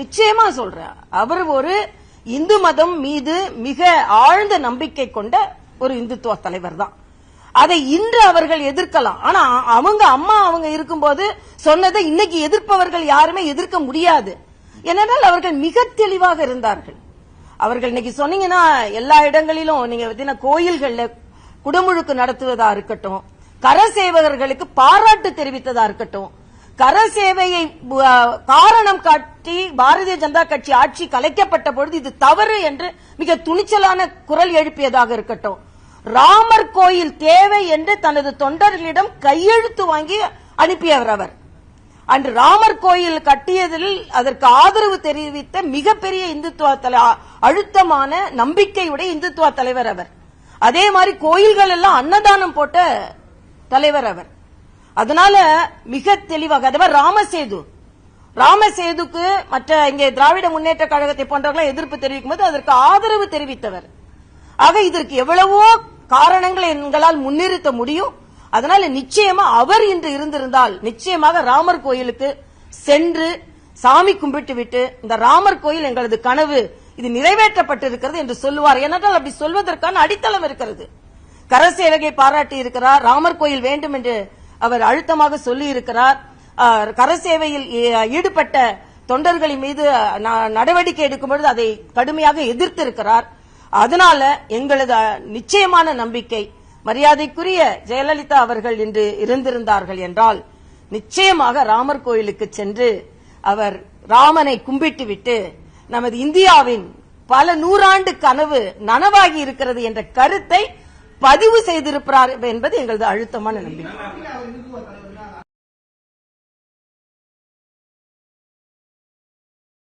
நிச்சயமா சொல்றேன். அவர் ஒரு இந்து மதம் மீது மிக ஆழ்ந்த நம்பிக்கை கொண்ட ஒரு இந்துத்துவ தலைவர் தான். அதை இன்று அவர்கள் எதிர்க்கலாம். ஆனா அவங்க இருக்கும்போது சொன்னதை இன்னைக்கு எதிர்ப்பவர்கள் யாருமே எதிர்க்க முடியாது. ஏனென்றால் அவர்கள் மிக தெளிவாக இருந்தார்கள். அவர்கள் இன்னைக்கு சொன்னீங்கன்னா எல்லா இடங்களிலும் நீங்க கோயில்கள்ல குடமுழுக்கு நடத்துவதா இருக்கட்டும், கரசேவகர்களுக்கு பாராட்டு தெரிவித்ததா இருக்கட்டும், கரசேவையை காரணம் காட்டி பாரதிய ஜனதா கட்சி ஆட்சி கலைக்கப்பட்ட பொழுது இது தவறு என்று மிக துணிச்சலான குரல் எழுப்பியதாக இருக்கட்டும், ராமர் கோயில் தேவை என்று தனது தொண்டர்களிடம் கையெழுத்து வாங்கி அனுப்பியவர் அவர். அன்று ராமர் கோயில் கட்டியதில் அதற்கு ஆதரவு தெரிவித்த மிகப்பெரிய இந்துத்துவ அழுத்தமான நம்பிக்கையுடைய இந்துத்துவ தலைவர் அவர். அதே மாதிரி கோயில்கள் எல்லாம் அன்னதானம் போட்ட தலைவர் அவர். அதனால மிக தெளிவாக அதே மாதிரி ராமசேதுக்கு மற்ற இங்கே திராவிட முன்னேற்ற கழகத்தை போன்றவர்கள் எதிர்ப்பு தெரிவிக்கும் போது அதற்கு ஆதரவு தெரிவித்தவர். ஆக இதற்கு எவ்வளவோ காரணங்களை எங்களால் முன்னிறுத்த முடியும். அதனால நிச்சயமா அவர் இன்று இருந்திருந்தால் நிச்சயமாக ராமர் கோயிலுக்கு சென்று சாமி கும்பிட்டு விட்டு இந்த ராமர் கோயில் எங்களது கனவு இது நிறைவேற்றப்பட்டிருக்கிறது என்று சொல்லுவார். ஏனென்றால் அப்படி சொல்வதற்கான அடித்தளம் இருக்கிறது. கரசேவகை பாராட்டி இருக்கிறார், ராமர் கோயில் வேண்டும் என்று அவர் அழுத்தமாக சொல்லி இருக்கிறார். கரசேவையில் ஈடுபட்ட தொண்டர்களின் மீது நடவடிக்கை எடுக்கும் பொழுது அதை கடுமையாக எதிர்த்திருக்கிறார். அதனால எங்களது நிச்சயமான நம்பிக்கை மரியாதைக்குரிய ஜெயலலிதா அவர்கள் இன்று இருந்திருந்தார்கள் என்றால் நிச்சயமாக ராமர் கோயிலுக்கு சென்று அவர் ராமனை கும்பிட்டுவிட்டு நமது இந்தியாவின் பல நூறாண்டு கனவு நனவாகி இருக்கிறது என்ற கருத்தை பதிவு செய்திருப்பார் என்பது எங்களது அழுத்தமான நம்பிக்கை.